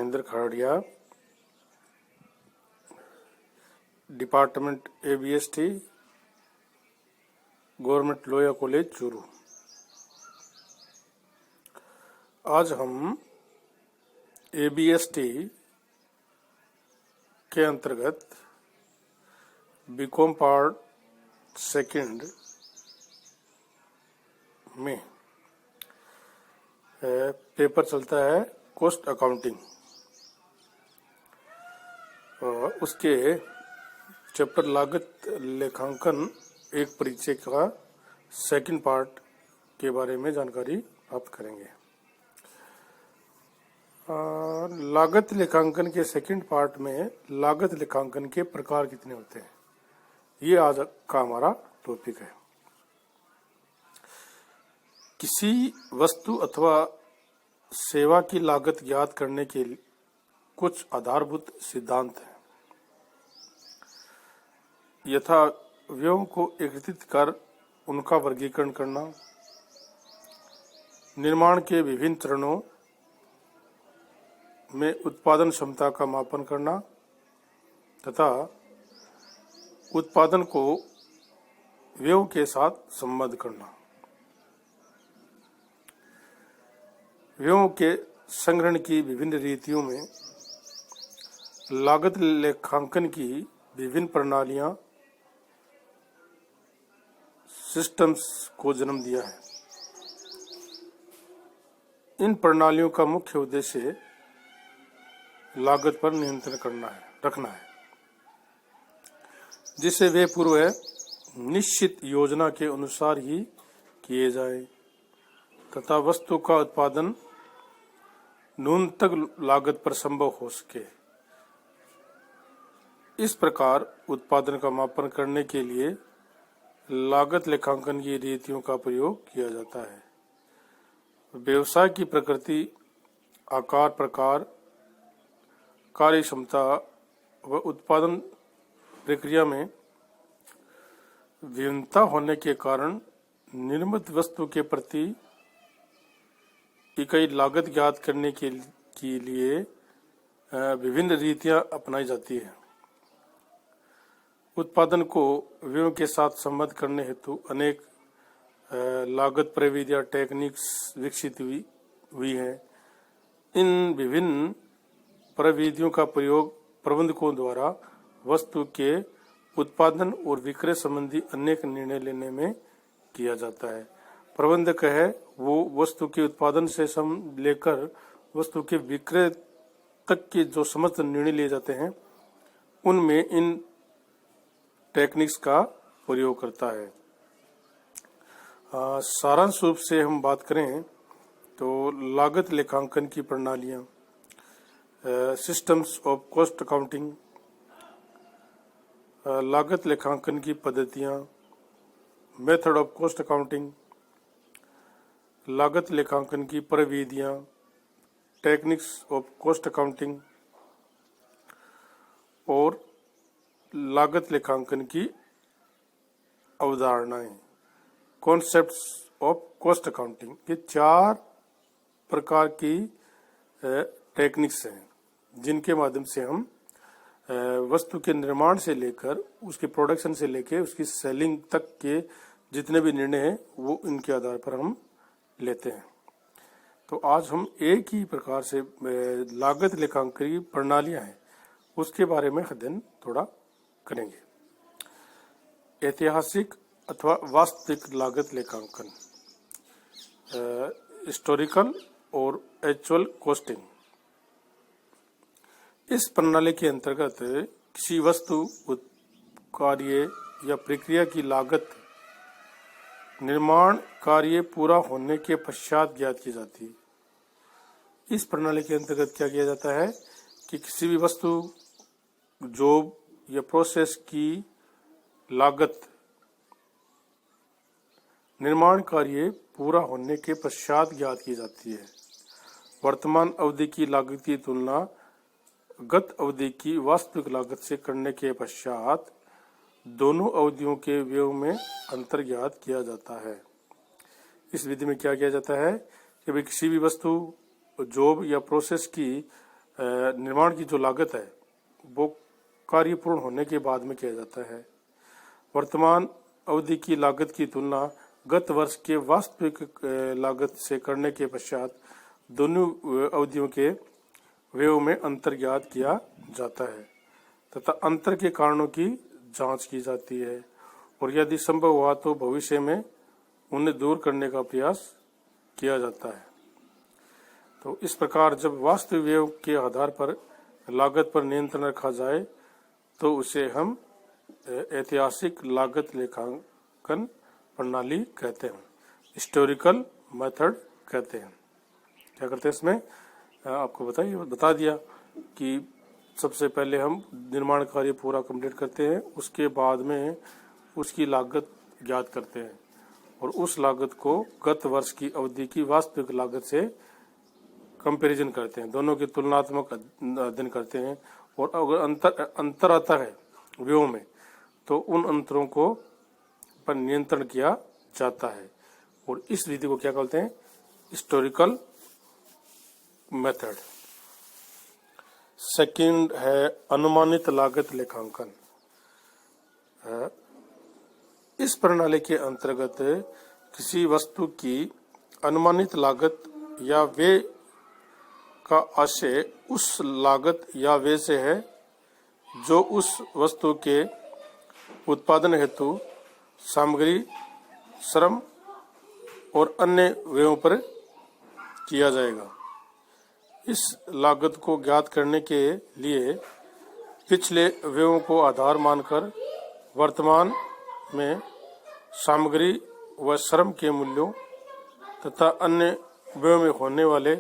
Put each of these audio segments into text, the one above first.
Mahendra खरड़िया, department ABST, government लोया college Churu. आज हम ABST के अंतर्गत बीकॉम पार्ट सेकंड में पेपर चलता है कॉस्ट अकाउंटिंग, और उसके चैप्टर लागत लेखांकन एक परिचय का सेकंड पार्ट के बारे में जानकारी प्राप्त करेंगे। लागत लेखांकन के सेकंड पार्ट में लागत लेखांकन के प्रकार कितने होते हैं, ये आज का हमारा टॉपिक है। किसी वस्तु अथवा सेवा की लागत ज्ञात करने के कुछ आधारभूत सिद्धांत हैं। यथा व्ययों को एकत्रित कर उनका वर्गीकरण करना, निर्माण के विभिन्न चरणों में उत्पादन क्षमता का मापन करना तथा उत्पादन को व्ययों के साथ संबद्ध करना। व्ययों के संग्रहण की विभिन्न रीतियों में लागत लेखांकन की विभिन्न प्रणालियां सिस्टम्स को जन्म दिया है। इन प्रणालियों का मुख्य उद्देश्य लागत पर नियंत्रण रखना है, जिससे वे पूर्व निश्चित योजना के अनुसार ही किए जाए तथा वस्तु का उत्पादन न्यूनतम लागत पर संभव हो सके। इस प्रकार उत्पादन का मापन करने के लिए लागत लेखांकन की रीतियों का प्रयोग किया जाता है। व्यवसाय की प्रकृति, आकार, प्रकार, कार्य क्षमता व उत्पादन प्रक्रिया में भिन्नता होने के कारण निर्मित वस्तु के प्रति इकाई लागत ज्ञात करने के लिए विभिन्न रीतियां अपनाई जाती है। उत्पादन को व्ययों के साथ संबद्ध करने हेतु अनेक लागत प्रविधियां टेक्निक्स विकसित हुई है। इन विभिन्न प्रविधियों का प्रयोग प्रबंधकों द्वारा वस्तु के उत्पादन और विक्रय संबंधी अनेक निर्णय लेने में किया जाता है। प्रबंधक है वो वस्तु के उत्पादन से लेकर वस्तु के विक्रय तक के जो समस्त निर्णय लिए जाते हैं उनमें इन टेक्निक्स का प्रयोग करता है। सारांश रूप से हम बात करें तो लागत लेखांकन की प्रणालियां, सिस्टम्स ऑफ कॉस्ट अकाउंटिंग, लागत लेखांकन की पद्धतियां, मेथड ऑफ कॉस्ट अकाउंटिंग, लागत लेखांकन की प्रविधियां, टेक्निक्स ऑफ कॉस्ट अकाउंटिंग और लागत लेखांकन की अवधारणाएं, कॉन्सेप्ट्स ऑफ कॉस्ट अकाउंटिंग। ये 4 प्रकार की टेक्निक्स हैं जिनके माध्यम से हम वस्तु के निर्माण से लेकर उसके प्रोडक्शन से लेकर उसकी सेलिंग तक के जितने भी निर्णय हैं वो इनके आधार पर हम लेते हैं। तो आज हम एक ही प्रकार से लागत लेखांकन की प्रणालियां हैं उसके बारे में अध्ययन थोड़ा करेंगे। ऐतिहासिक अथवा वास्तविक लागत लेखांकन, हिस्टोरिकल और एक्चुअल कॉस्टिंग। इस प्रणाली के अंतर्गत किसी वस्तु, कार्य या प्रक्रिया की लागत निर्माण कार्य पूरा होने के पश्चात ज्ञात की जाती है। इस प्रणाली के अंतर्गत क्या किया जाता है कि किसी भी वस्तु, जॉब या प्रोसेस की लागत निर्माण कार्य पूरा होने के पश्चात ज्ञात की जाती है। वर्तमान अवधि की लागत की तुलना गत अवधि की वास्तविक लागत से करने के पश्चात दोनों अवधियों के व्ययों में अंतर ज्ञात किया जाता है। इस विधि में क्या किया जाता है कि किसी भी वस्तु, जॉब या प्रोसेस की निर्माण की जो लागत है वो कार्य पूर्ण होने के बाद में किया जाता है। वर्तमान अवधि की लागत की तुलना गत वर्ष के वास्तविक लागत से करने के पश्चात दोनों अवधियों के व्ययों में अंतर ज्ञात किया जाता है तथा अंतर के कारणों की जांच की जाती है और यदि संभव हुआ तो भविष्य में उन्हें दूर करने का प्रयास किया जाता है। तो इस प्रकार जब वास्तविक व्यय के आधार पर लागत पर नियंत्रण रखा जाए तो उसे हम ऐतिहासिक लागत लेखांकन प्रणाली कहते हैं, हिस्टोरिकल मेथड कहते हैं। क्या करते हैं इसमें आपको बता दिया कि सबसे पहले हम निर्माण कार्य पूरा कंप्लीट करते हैं, उसके बाद में उसकी लागत ज्ञात करते हैं और उस लागत को गत वर्ष की अवधि की वास्तविक लागत से कंपैरिजन करते हैं, दोनों की तुलनात्मक अध्ययन करते हैं और अगर अंतर आता है व्ययों में तो उन अंतरों को पर नियंत्रण किया जाता है और इस विधि को क्या कहते हैं, हिस्टोरिकल मेथड। सेकंड है अनुमानित लागत लेखांकन। इस प्रणाली के अंतर्गत किसी वस्तु की अनुमानित लागत या व्यय का आशय उस लागत या व्यय से है जो उस वस्तु के उत्पादन हेतु सामग्री, श्रम और अन्य व्ययों पर किया जाएगा। इस लागत को ज्ञात करने के लिए पिछले व्ययों को आधार मानकर वर्तमान में सामग्री व श्रम के मूल्यों तथा अन्य व्ययों में होने वाले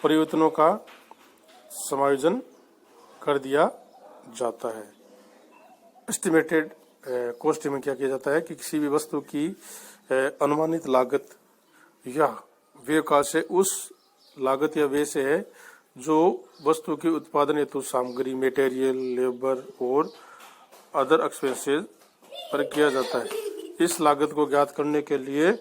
परिवर्तनों का समायोजन कर दिया जाता है। एस्टिमेटेड कॉस्ट में क्या किया जाता है कि किसी भी वस्तु की अनुमानित लागत या व्यय का से उस लागत या व्यय से है जो वस्तु के उत्पादन हेतु सामग्री, मटेरियल, लेबर और अदर एक्सपेंसेस पर किया जाता है। इस लागत को ज्ञात करने के लिए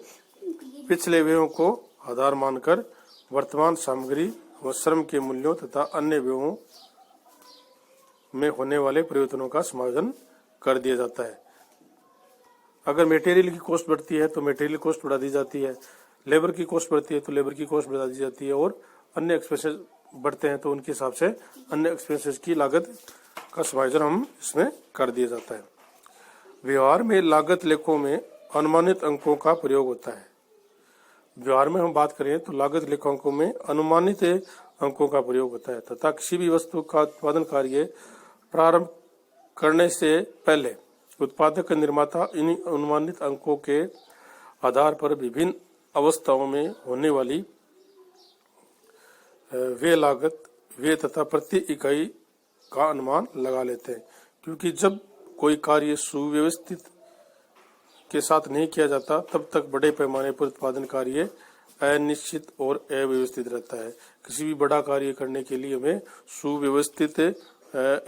पिछले व्ययों को आधार मानकर वर्तमान सामग्री व श्रम के मूल्यों तथा अन्य व्ययों में होने वाले परिवर्तनों का समायोजन कर दिया जाता है। अगर मटेरियल की कॉस्ट बढ़ती है तो मटेरियल कॉस्ट बढ़ा दी जाती है, लेबर की कॉस्ट बढ़ती है तो लेबर की कॉस्ट बढ़ा दी जाती है और अन्य एक्सपेंसेस बढ़ते हैं तो उनके हिसाब से अन्य एक्सपेंसेस की लागत का समायोजन हम इसमें कर दिया जाता है। व्यवहार में लागत लेखों में अनुमानित अंकों का प्रयोग होता है। व्यवहार में हम बात करें तो लागत लेखांकों में अनुमानित अंकों का प्रयोग होता है तथा किसी भी वस्तु का उत्पादन कार्य प्रारंभ करने से पहले उत्पादक निर्माता इन अनुमानित अंकों के आधार पर विभिन्न अवस्थाओं में होने वाली वे लागत, वे तथा प्रति इकाई का अनुमान लगा लेते हैं, क्योंकि जब कोई कार्य सुव्यवस्थित के साथ नहीं किया जाता तब तक बड़े पैमाने पर उत्पादन कार्य अनिश्चित और अव्यवस्थित रहता है। किसी भी बड़ा कार्य करने के लिए हमें सुव्यवस्थित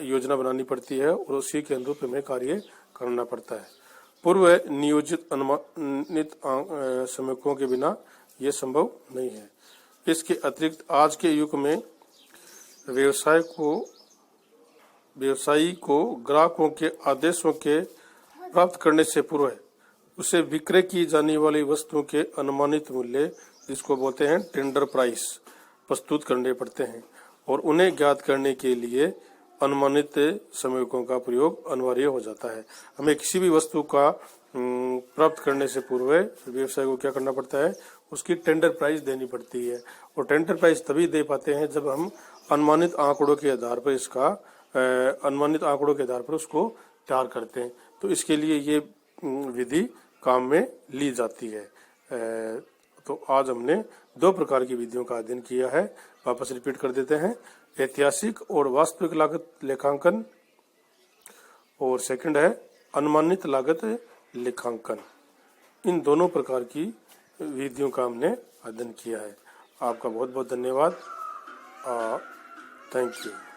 योजना बनानी पड़ती है और उसी के अनुरूप हमें कार्य करना पड़ता है। पूर्व नियोजित अनुमानित श्रमिकों के बिना यह संभव नहीं है। इसके अतिरिक्त आज के युग में व्यवसायी को ग्राहकों के आदेशों के प्राप्त करने से पूर्व उसे विक्रय की जाने वाली वस्तुओं के अनुमानित मूल्य, जिसको बोलते हैं टेंडर प्राइस, प्रस्तुत करने पड़ते हैं और उन्हें ज्ञात करने के लिए अनुमानित श्रमिकों का प्रयोग अनिवार्य हो जाता है। हमें किसी भी वस्तु का प्राप्त करने से पूर्व व्यवसाय को क्या करना पड़ता है, उसकी टेंडर प्राइस देनी पड़ती है और टेंडर प्राइस तभी दे पाते हैं जब हम अनुमानित आंकड़ों के आधार पर उसको तैयार करते हैं। तो इसके लिए ये विधि काम में ली जाती है। तो आज हमने दो प्रकार की विधियों का अध्ययन किया है। वापस रिपीट कर देते हैं, ऐतिहासिक और वास्तविक लागत लेखांकन और सेकंड है अनुमानित लागत लेखांकन। इन दोनों प्रकार की विधियों का हमने अध्ययन किया है। आपका बहुत बहुत धन्यवाद। Thank you.